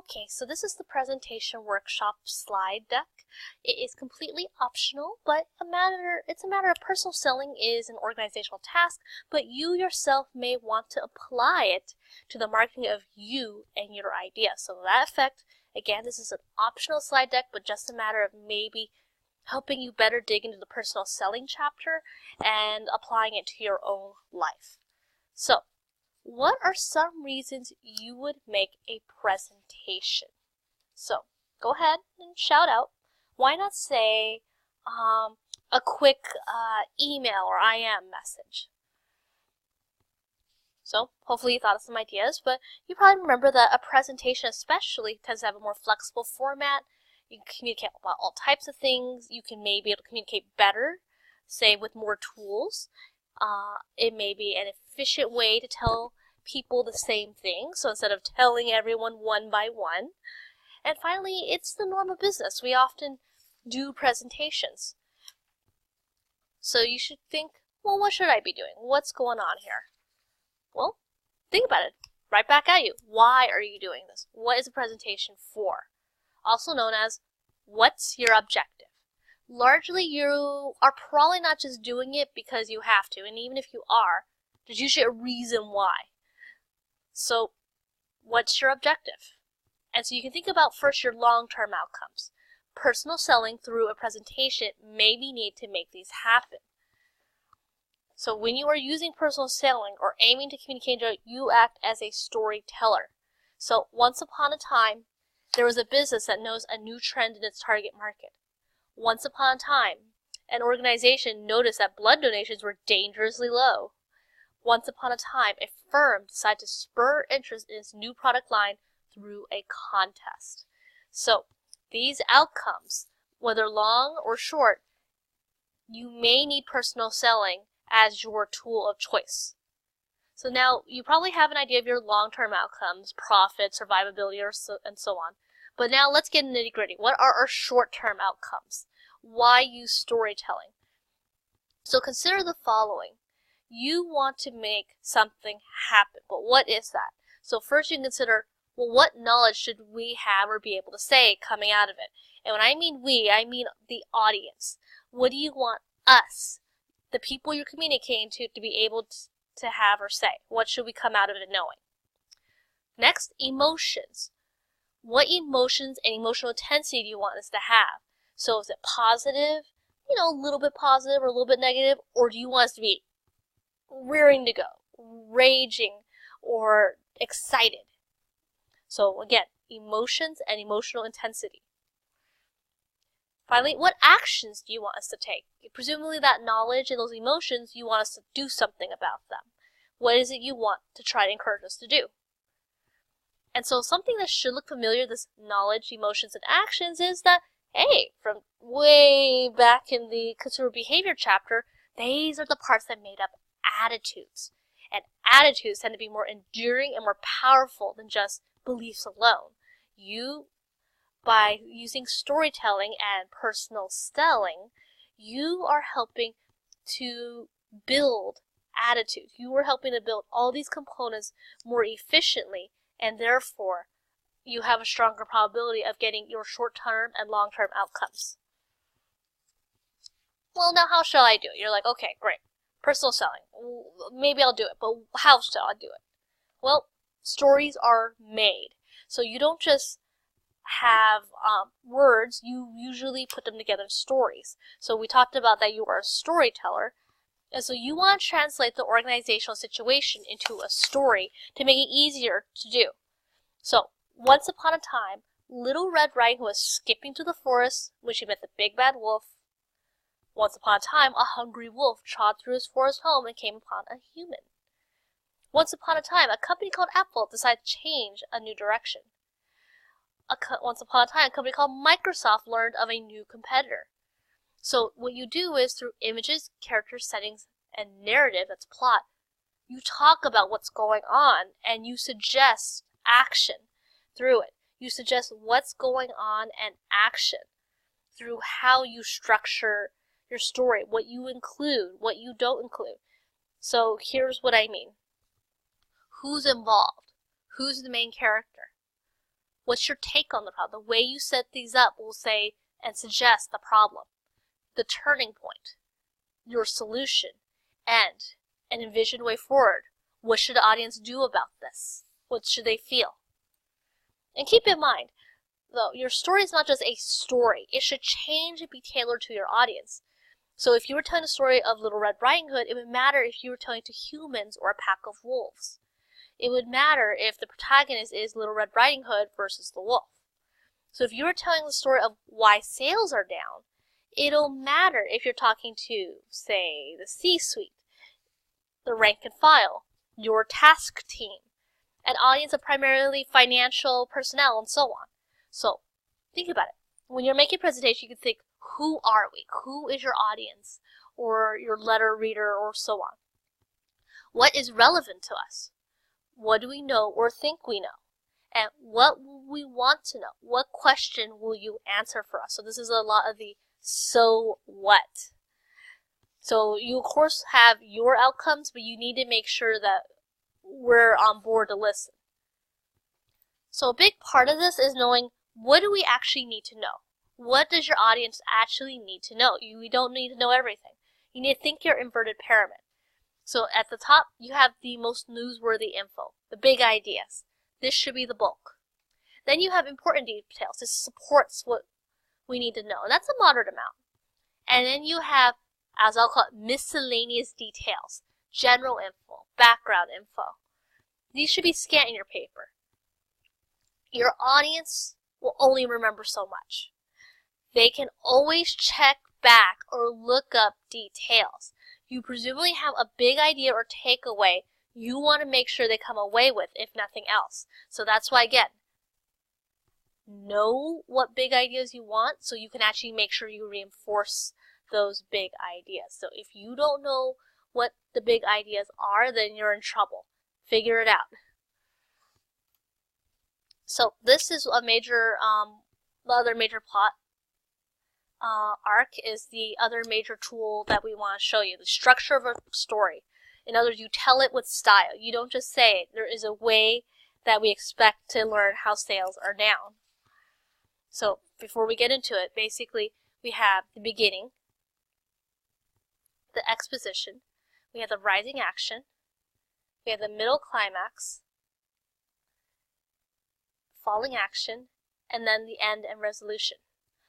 Okay, so this is the presentation workshop slide deck. It is completely optional, but it's a matter of personal selling is an organizational task, but you yourself may want to apply it to the marketing of you and your idea. So to that effect, again, this is an optional slide deck, but just a matter of maybe helping you better dig into the personal selling chapter and applying it to your own life. So, what are some reasons you would make a presentation? So, go ahead and shout out. Why not say a quick email or IM message? So, hopefully you thought of some ideas, but you probably remember that a presentation especially tends to have a more flexible format. You can communicate about all types of things. You can maybe be able to communicate better, say with more tools. It may be an efficient way to tell people the same thing, so instead of telling everyone one by one. And finally, it's the normal business. We often do presentations. So you should think, well, what should I be doing? What's going on here? Well, think about it. Right back at you. Why are you doing this? What is a presentation for? Also known as, what's your objective? Largely, you are probably not just doing it because you have to, and even if you are, there's usually a reason why. So, what's your objective? And so you can think about first your long-term outcomes. Personal selling through a presentation maybe need to make these happen. So when you are using personal selling or aiming to communicate, you act as a storyteller. So once upon a time, there was a business that knows a new trend in its target market. Once upon a time, an organization noticed that blood donations were dangerously low. Once upon a time, a firm decided to spur interest in its new product line through a contest. So, these outcomes, whether long or short, you may need personal selling as your tool of choice. So now, you probably have an idea of your long-term outcomes, profit, survivability, and so on. But now let's get into nitty-gritty. What are our short-term outcomes? Why use storytelling? So consider the following. You want to make something happen, but what is that? So first you can consider, well, what knowledge should we have or be able to say coming out of it? And when I mean we, I mean the audience. What do you want us, the people you're communicating to be able to have or say? What should we come out of it knowing? Next, emotions. What emotions and emotional intensity do you want us to have? So is it positive, a little bit positive or a little bit negative, or do you want us to be rearing to go, raging, or excited? So again, emotions and emotional intensity. Finally, what actions do you want us to take? Presumably that knowledge and those emotions, you want us to do something about them. What is it you want to try to encourage us to do? And so something that should look familiar, this knowledge, emotions, and actions, is that, hey, from way back in the consumer behavior chapter, these are the parts that made up attitudes. And attitudes tend to be more enduring and more powerful than just beliefs alone. You, by using storytelling and personal selling, you are helping to build attitudes. You are helping to build all these components more efficiently, and therefore you have a stronger probability of getting your short-term and long-term outcomes. Well, now how shall I do it? You're like, okay, great. Personal selling. Maybe I'll do it, but how shall I do it? Well, stories are made. So you don't just have words, you usually put them together in stories. So we talked about that you are a storyteller, and so you want to translate the organizational situation into a story to make it easier to do. So, once upon a time, Little Red Riding Hood was skipping through the forest when she met the big bad wolf. Once upon a time, a hungry wolf trod through his forest home and came upon a human. Once upon a time, a company called Apple decided to change a new direction. Once upon a time, a company called Microsoft learned of a new competitor. So what you do is through images, character settings, and narrative, that's plot, you talk about what's going on and you suggest action through it. You suggest what's going on and action through how you structure your story, what you include, what you don't include. So here's what I mean. Who's involved? Who's the main character? What's your take on the problem? The way you set these up will say and suggest the problem, the turning point, your solution, and an envisioned way forward. What should the audience do about this? What should they feel? And keep in mind, though, your story is not just a story. It should change and be tailored to your audience. So if you were telling a story of Little Red Riding Hood, it would matter if you were telling it to humans or a pack of wolves. It would matter if the protagonist is Little Red Riding Hood versus the wolf. So if you were telling the story of why sales are down, it'll matter if you're talking to, say, the C-suite, the rank and file, your task team, an audience of primarily financial personnel, and so on. So think about it. When you're making a presentation, you can think, who are we? Who is your audience or your letter reader or so on? What is relevant to us? What do we know or think we know? And what will we want to know? What question will you answer for us? So this is a lot of the so what. So you of course have your outcomes, but you need to make sure that we're on board to listen. So a big part of this is knowing, what do we actually need to know? What does your audience actually need to know? We don't need to know everything. You need to think your inverted pyramid. So at the top, you have the most newsworthy info, the big ideas. This should be the bulk. Then you have important details. This supports what we need to know. And that's a moderate amount. And then you have, as I'll call it, miscellaneous details, general info, background info. These should be scant in your paper. Your audience will only remember so much. They can always check back or look up details. You presumably have a big idea or takeaway you want to make sure they come away with, if nothing else. So that's why, again, know what big ideas you want so you can actually make sure you reinforce those big ideas. So if you don't know what the big ideas are, then you're in trouble. Figure it out. So this is a major, the other major plot arc is the other major tool that we want to show you, the structure of a story. In other words, you tell it with style. You don't just say it. There is a way that we expect to learn how sales are down. So before we get into it, basically we have the beginning, the exposition, we have the rising action, we have the middle climax, falling action, and then the end and resolution.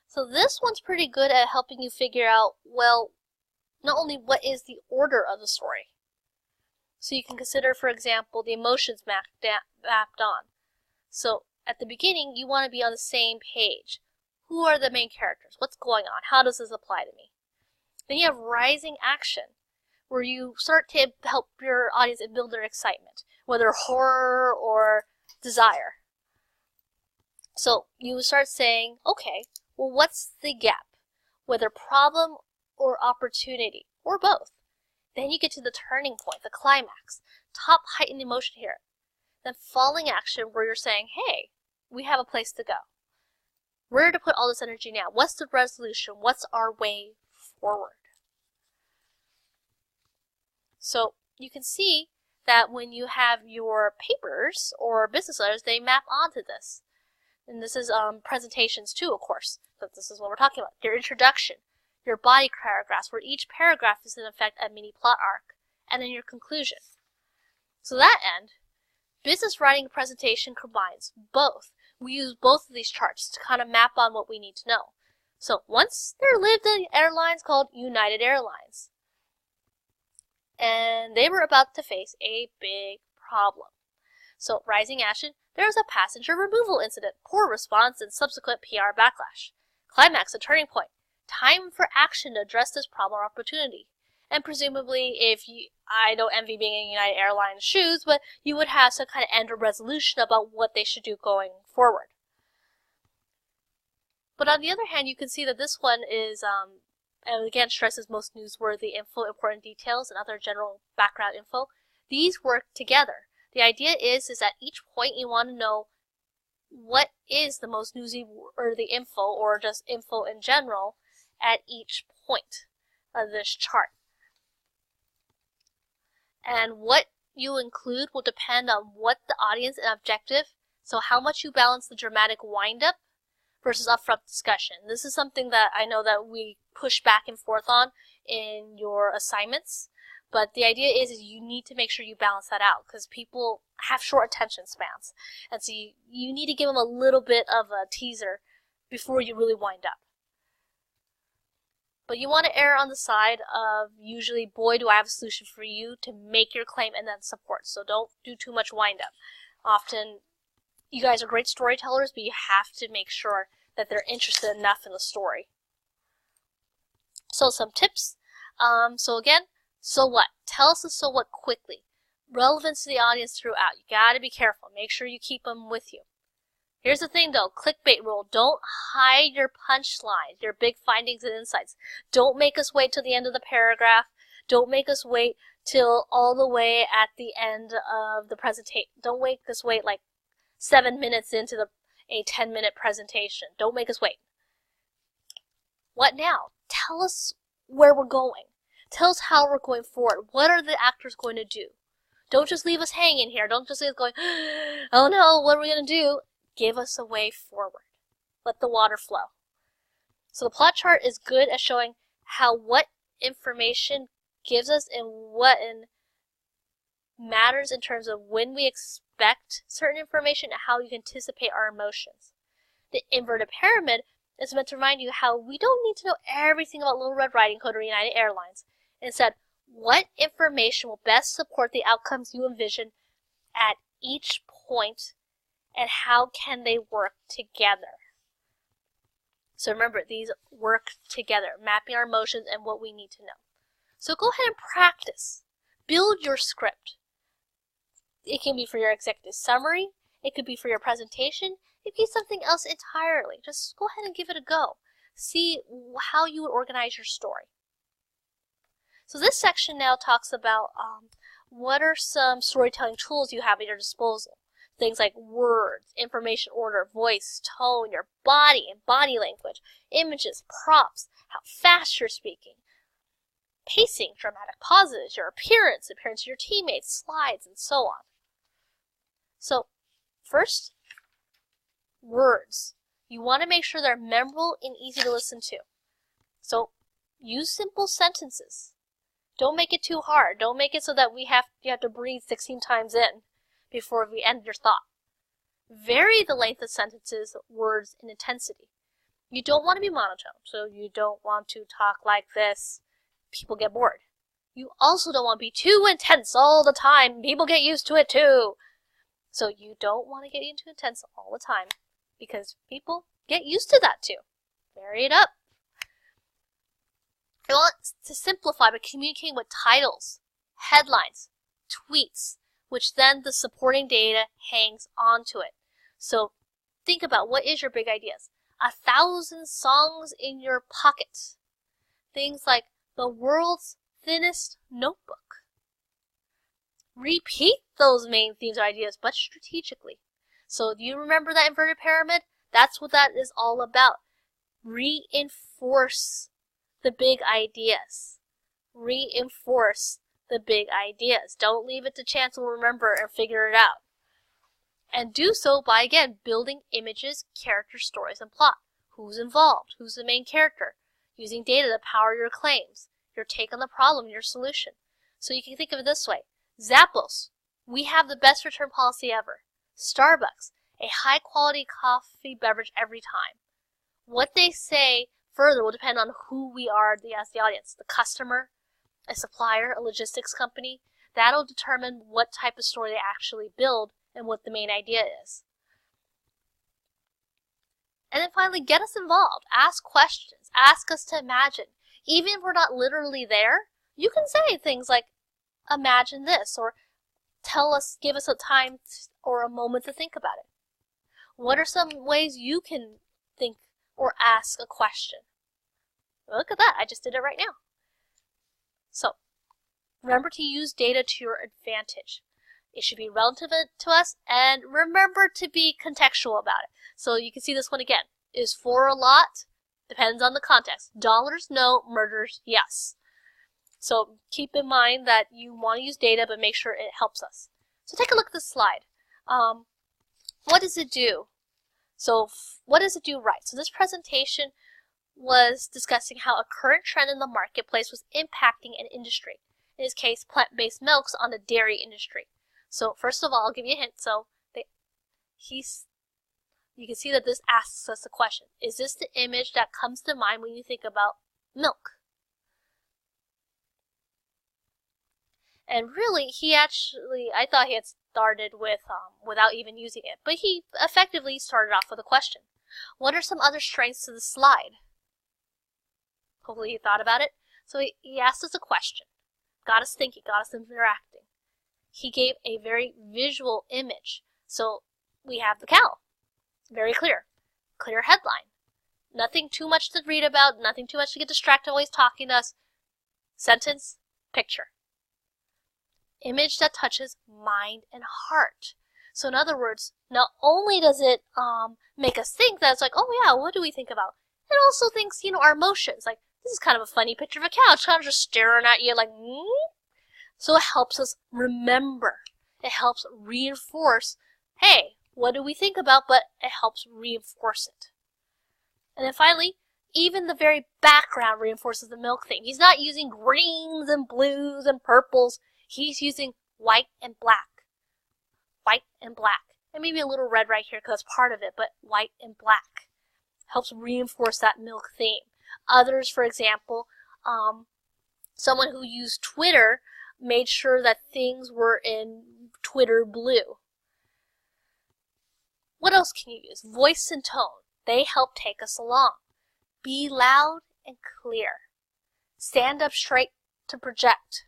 So this one's pretty good at helping you figure out, well, not only what is the order of the story. So you can consider, for example, the emotions mapped on. So at the beginning, you want to be on the same page. Who are the main characters? What's going on? How does this apply to me? Then you have rising action, where you start to help your audience and build their excitement, whether horror or desire. So you start saying, okay, well, what's the gap? Whether problem or opportunity, or both. Then you get to the turning point, the climax, top heightened emotion here. Then falling action, where you're saying, hey, we have a place to go. Where to put all this energy now? What's the resolution? What's our way forward? So you can see that when you have your papers or business letters, they map onto this. And this is presentations too, of course. But this is what we're talking about. Your introduction, your body paragraphs, where each paragraph is in effect a mini plot arc, and then your conclusion. So that end, business writing presentation combines both. We use both of these charts to kind of map on what we need to know. So once there lived an airlines called United Airlines, and they were about to face a big problem. So rising action, there was a passenger removal incident, poor response, and subsequent PR backlash. Climax, a turning point. Time for action to address this problem or opportunity. And presumably, I don't envy being in United Airlines shoes, but you would have some kind of end or resolution about what they should do going forward. But on the other hand, you can see that this one is, and again stresses most newsworthy info, important details, and other general background info. These work together. The idea is that each point you want to know what is the most newsworthy info, or just info in general, at each point of this chart. And what you include will depend on what the audience and objective So how much you balance the dramatic wind-up versus upfront discussion. This is something that I know that we push back and forth on in your assignments. But the idea is you need to make sure you balance that out because people have short attention spans. And so you need to give them a little bit of a teaser before you really wind up. But you want to err on the side of usually, boy, do I have a solution for you to make your claim and then support. So don't do too much wind up. Often, you guys are great storytellers, but you have to make sure that they're interested enough in the story. So some tips. So again, so what? Tell us the so what quickly. Relevance to the audience throughout. You gotta be careful. Make sure you keep them with you. Here's the thing though, clickbait rule. Don't hide your punchlines, your big findings and insights. Don't make us wait till the end of the paragraph. Don't make us wait till all the way at the end of the presentation. Don't make us wait like 7 minutes into a 10-minute presentation. Don't make us wait. What now? Tell us where we're going. Tell us how we're going forward. What are the actors going to do? Don't just leave us hanging here. Don't just leave us going, oh no, what are we going to do? Give us a way forward. Let the water flow. So the plot chart is good at showing how what information gives us and what matters in terms of when we expect certain information and how you anticipate our emotions. The inverted pyramid is meant to remind you how we don't need to know everything about Little Red Riding Hood or United Airlines. Instead, what information will best support the outcomes you envision at each point and how can they work together? So remember, these work together, mapping our emotions and what we need to know. So go ahead and practice. Build your script. It can be for your executive summary. It could be for your presentation. It could be something else entirely. Just go ahead and give it a go. See how you would organize your story. So this section now talks about what are some storytelling tools you have at your disposal. Things like words, information order, voice, tone, your body and body language, images, props, how fast you're speaking, pacing, dramatic pauses, your appearance of your teammates, slides, and so on. So, first, words. You want to make sure they're memorable and easy to listen to. So, use simple sentences. Don't make it too hard. Don't make it so that you have to breathe 16 times in before we end your thought. Vary the length of sentences, words, and intensity. You don't want to be monotone, so you don't want to talk like this. People get bored. You also don't want to be too intense all the time. People get used to it too. So you don't want to get too intense all the time because people get used to that too. Vary it up. You want to simplify by communicating with titles, headlines, tweets, which then the supporting data hangs onto it. So think about what is your big ideas. 1,000 songs in your pocket. Things like the world's thinnest notebook. Repeat those main themes or ideas, but strategically. So do you remember that inverted pyramid? That's what that is all about. Reinforce the big ideas. Reinforce the big ideas. Don't leave it to chance. We'll remember and figure it out. And do so by, again, building images, character stories, and plot. Who's involved? Who's the main character? Using data to power your claims, your take on the problem, your solution. So you can think of it this way. Zappos, we have the best return policy ever. Starbucks, a high-quality coffee beverage every time. What they say further will depend on who we are as the audience. The customer, a supplier, a logistics company. That'll determine what type of story they actually build and what the main idea is. And then finally, get us involved. Ask questions. Ask us to imagine. Even if we're not literally there, you can say things like, imagine this, or give us a time or a moment to think about it. What are some ways you can think or ask a question? Look at that, I just did it right now. So, remember to use data to your advantage. It should be relative to us, and remember to be contextual about it. So you can see this one again. Is for a lot? Depends on the context. Dollars, no. Murders, yes. So keep in mind that you want to use data, but make sure it helps us. So take a look at this slide. what does it do? So what does it do right? So this presentation was discussing how a current trend in the marketplace was impacting an industry. In this case, plant-based milks on the dairy industry. So first of all, I'll give you a hint. So you can see that this asks us a question. Is this the image that comes to mind when you think about milk? And really, I thought he had started with without even using it, but he effectively started off with a question. What are some other strengths to the slide? Hopefully you thought about it. So he asked us a question, got us thinking, got us interacting. He gave a very visual image. So we have the cow. Very clear. Clear headline. Nothing too much to read about, nothing too much to get distracted while he's talking to us. Sentence, picture. Image that touches mind and heart. So in other words, not only does it make us think that it's like, oh yeah, what do we think about? It also thinks, our emotions. Like, this is kind of a funny picture of a cow. It's kind of just staring at you like, So it helps us remember. It helps reinforce, hey, what do we think about? But it helps reinforce it. And then finally, even the very background reinforces the milk thing. He's not using greens and blues and purples. He's using white and black. White and black. And maybe a little red right here because that's part of it, but white and black helps reinforce that milk theme. Others, for example, someone who used Twitter made sure that things were in Twitter blue. What else can you use? Voice and tone. They help take us along. Be loud and clear. Stand up straight to project.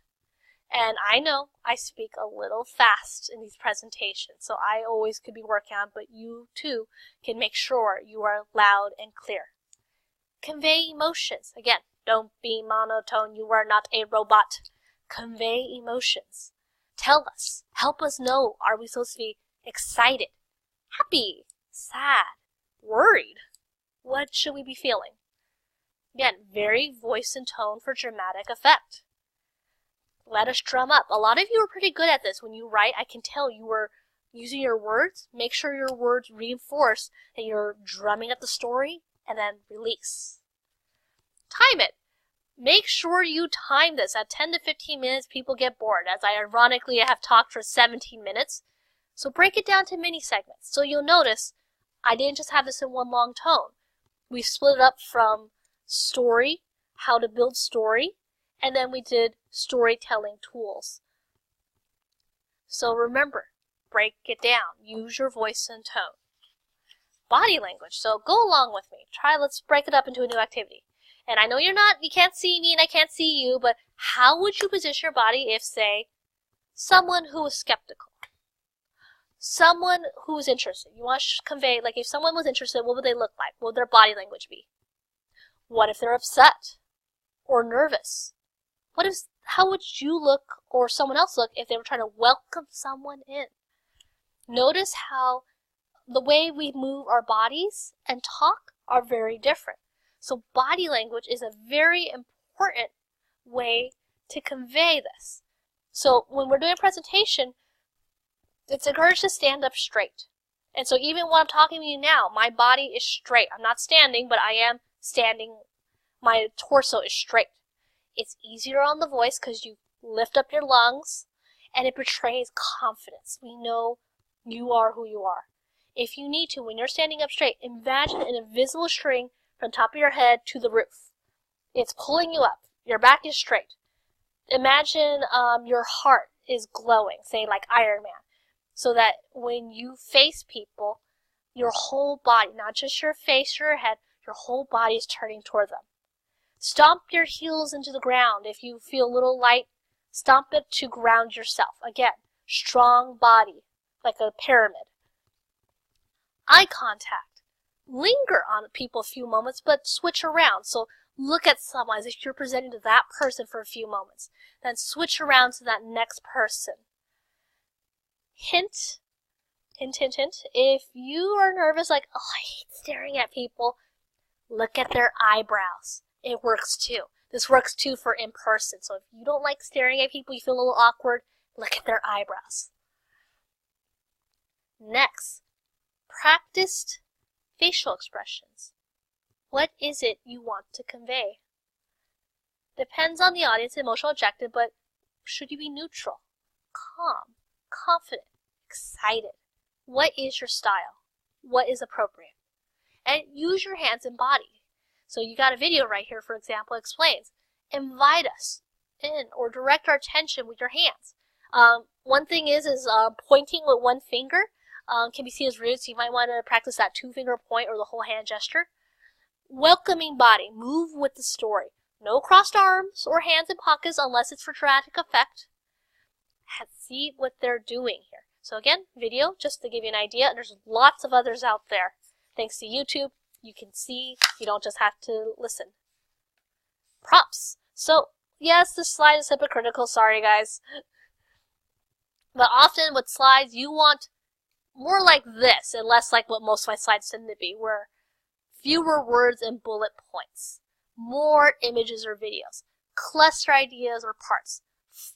And I know I speak a little fast in these presentations, so I always could be working on, but you too can make sure you are loud and clear. Convey emotions. Again, don't be monotone. You are not a robot. Convey emotions. Tell us. Help us know. Are we supposed to be excited, happy, sad, worried? What should we be feeling? Again, very voice and tone for dramatic effect. Let us drum up. A lot of you are pretty good at this. When you write, I can tell you are using your words. Make sure your words reinforce that you're drumming up the story, and then release. Time it. Make sure you time this. At 10 to 15 minutes, people get bored, as I ironically have talked for 17 minutes. So break it down to mini segments. So you'll notice I didn't just have this in one long tone. We split it up from story, how to build story, and then we did storytelling tools. So remember, break it down. Use your voice and tone. Body language. So go along with me. Let's break it up into a new activity. And I know you can't see me and I can't see you, but how would you position your body if, say, someone who is skeptical, someone who is interested, you want to convey, like if someone was interested, what would they look like? What would their body language be? What if they're upset or nervous? How would you look or someone else look if they were trying to welcome someone in? Notice how the way we move our bodies and talk are very different. So body language is a very important way to convey this. So when we're doing a presentation, it's encouraged to stand up straight. And so even when I'm talking to you now, my body is straight. I'm not standing, but I am standing. My torso is straight. It's easier on the voice because you lift up your lungs and it portrays confidence. We know you are who you are. If you need to, when you're standing up straight, imagine an invisible string from top of your head to the roof. It's pulling you up. Your back is straight. Imagine your heart is glowing, say like Iron Man, so that when you face people, your whole body, not just your face or your head, your whole body is turning toward them. Stomp your heels into the ground. If you feel a little light, stomp it to ground yourself. Again, strong body, like a pyramid. Eye contact. Linger on people a few moments, but switch around. So look at someone as if you're presenting to that person for a few moments. Then switch around to that next person. Hint, hint, hint, hint. If you are nervous, like, oh, I hate staring at people, look at their eyebrows. It works too. This works too for in person. So if you don't like staring at people, you feel a little awkward, look at their eyebrows. Next, Practiced facial expressions. What is it you want to convey? Depends on the audience emotional objective, but should you be neutral, calm, confident, excited? What is your style? What is appropriate? And use your hands and body. So you got a video right here, for example, explains. Invite us in or direct our attention with your hands. One thing is pointing with one finger can be seen as rude, so you might want to practice that 2-finger point or the whole hand gesture. Welcoming body. Move with the story. No crossed arms or hands in pockets unless it's for dramatic effect. See what they're doing here. So again, video, just to give you an idea. There's lots of others out there. Thanks to YouTube, you can see. You don't just have to listen. Props. So, yes, this slide is hypocritical. Sorry, guys. But often with slides, you want more like this and less like what most of my slides tend to be, where fewer words and bullet points, more images or videos, cluster ideas or parts.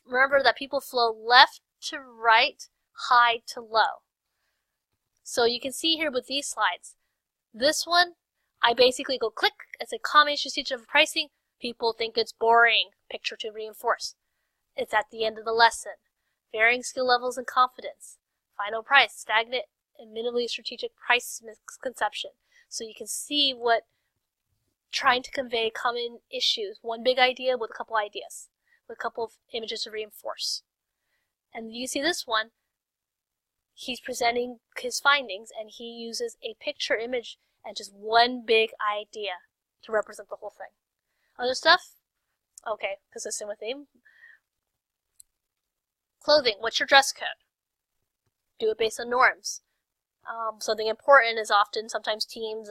Remember that people flow left to right, high to low. So you can see here with these slides, this one, I basically go click, it's a common usage of pricing. People think it's boring, picture to reinforce. It's at the end of the lesson. Varying skill levels and confidence. Final price, stagnant and minimally strategic price misconception. So you can see what trying to convey common issues. One big idea with a couple ideas, with a couple of images to reinforce. And you see this one, he's presenting his findings and he uses a picture image and just one big idea to represent the whole thing. Other stuff? Okay, consistent with theme. Clothing, what's your dress code? Do it based on norms. Something important is often sometimes teams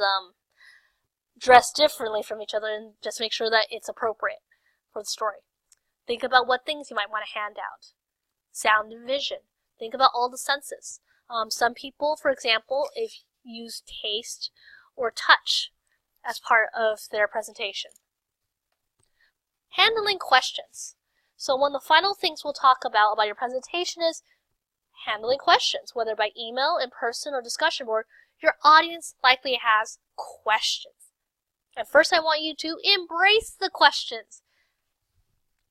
dress differently from each other and just make sure that it's appropriate for the story. Think about what things you might want to hand out. Sound and vision. Think about all the senses. Some people, for example, use taste or touch as part of their presentation. Handling questions. So one of the final things we'll talk about your presentation is handling questions, whether by email, in person, or discussion board. Your audience likely has questions. And first I want you to embrace the questions.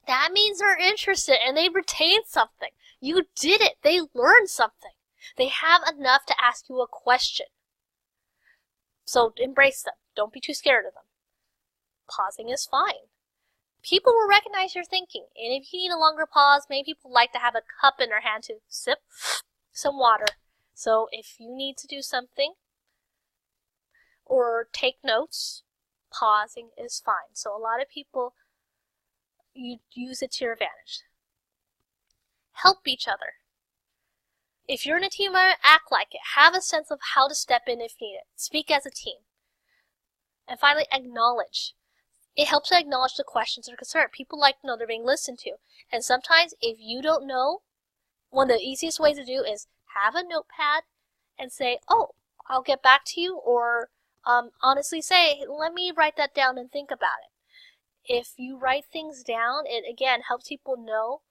That means they're interested and they retained something. You did it. They learned something. They have enough to ask you a question. So embrace them. Don't be too scared of them. Pausing is fine. People will recognize your thinking. And if you need a longer pause, many people like to have a cup in their hand to sip some water. So if you need to do something or take notes, pausing is fine. So a lot of people, you use it to your advantage. Help each other. If you're in a team, act like it. Have a sense of how to step in if needed. Speak as a team. And finally, acknowledge. It helps to acknowledge the questions or concern. People like to know they're being listened to. And sometimes, if you don't know, one of the easiest ways to do is have a notepad and say, oh, I'll get back to you, or honestly say, let me write that down and think about it. If you write things down, it again helps people know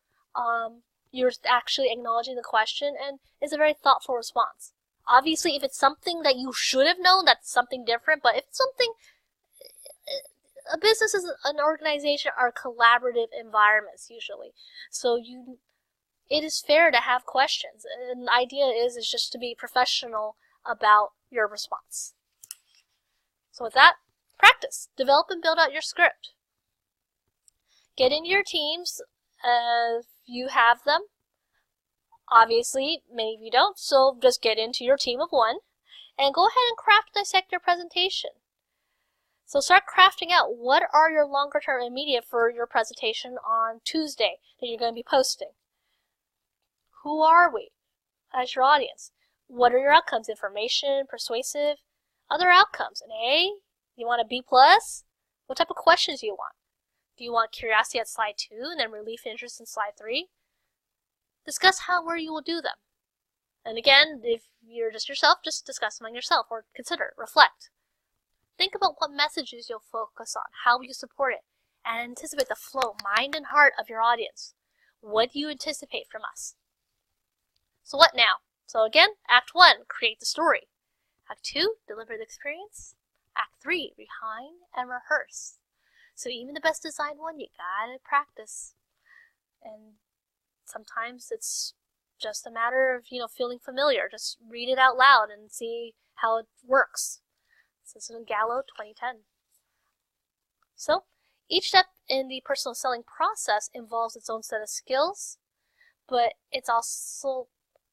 you're actually acknowledging the question, and it's a very thoughtful response. Obviously, if it's something that you should have known, that's something different, but if it's something, a business is an organization are collaborative environments usually. So it is fair to have questions. And the idea is just to be professional about your response. So with that, practice. Develop and build out your script. Get into your teams if you have them. Obviously, many of you don't, so just get into your team of one and go ahead and craft and dissect your presentation. So start crafting out what are your longer term immediate for your presentation on Tuesday that you're going to be posting. Who are we as your audience? What are your outcomes? Information, persuasive, other outcomes. An A? You want a B+? What type of questions do you want? Do you want curiosity at slide 2 and then relief interest in slide 3? Discuss where you will do them. And again, if you're just yourself, just discuss among yourself or consider, reflect. Think about what messages you'll focus on, how will you support it, and anticipate the flow, mind and heart of your audience. What do you anticipate from us? So what now? So again, Act 1, create the story. Act 2, deliver the experience. Act 3, refine and rehearse. So even the best designed one, you gotta practice. And sometimes it's just a matter of, feeling familiar. Just read it out loud and see how it works. So this is in Gallo 2010. So each step in the personal selling process involves its own set of skills, but it's also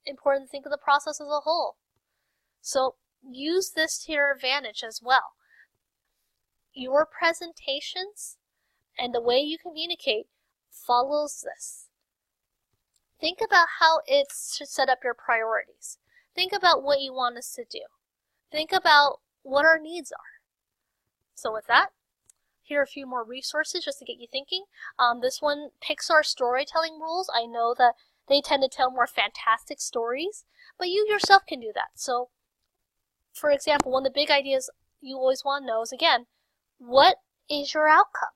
important to think of the process as a whole. So use this to your advantage as well. Your presentations and the way you communicate follows this. Think about how it should set up your priorities. Think about what you want us to do. Think about what our needs are. So with that, here are a few more resources just to get you thinking. This one, Pixar Storytelling Rules. I know that they tend to tell more fantastic stories, but you yourself can do that. So, for example, one of the big ideas you always want to know is, again, what is your outcome?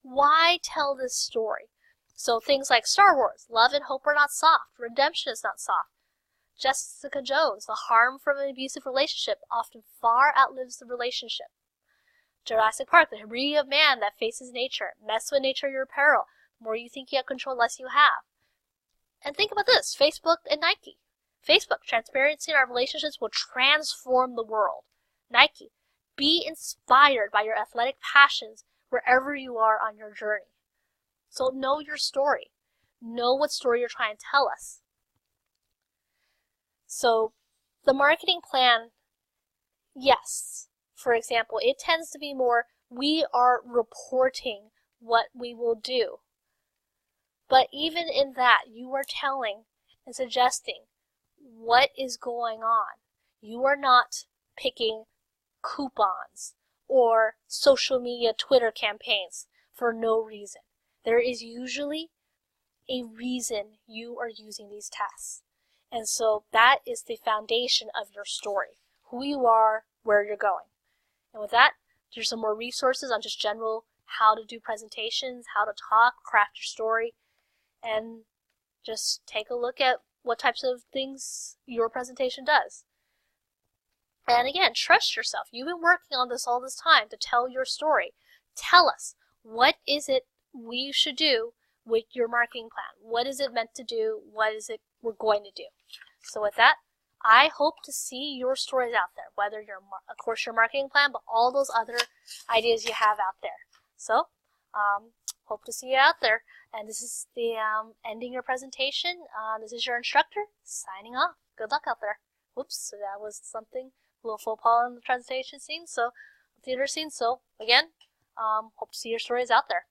Why tell this story? So things like Star Wars, love and hope are not soft, redemption is not soft. Jessica Jones, the harm from an abusive relationship often far outlives the relationship. Jurassic Park, the hybrid of man that faces nature. Mess with nature, your peril. The more you think you have control, less you have. And think about this, Facebook and Nike. Facebook, transparency in our relationships will transform the world. Nike, be inspired by your athletic passions wherever you are on your journey. So know your story. Know what story you're trying to tell us. So the marketing plan, yes. For example, it tends to be more, we are reporting what we will do. But even in that, you are telling and suggesting what is going on. You are not picking coupons or social media Twitter campaigns for no reason. There is usually a reason you are using these tests. And so that is the foundation of your story. Who you are, where you're going. And with that, there's some more resources on just general how to do presentations, how to talk, craft your story, and just take a look at what types of things your presentation does. And again, trust yourself. You've been working on this all this time to tell your story. Tell us, what is it we should do with your marketing plan? What is it meant to do? What is it we're going to do? So with that, I hope to see your stories out there, whether you're, of course, your marketing plan, but all those other ideas you have out there. So, hope to see you out there. And this is the ending your presentation. This is your instructor signing off. Good luck out there. Whoops, so that was something, a little faux pas in the presentation scene, theater scene. So again, hope to see your stories out there.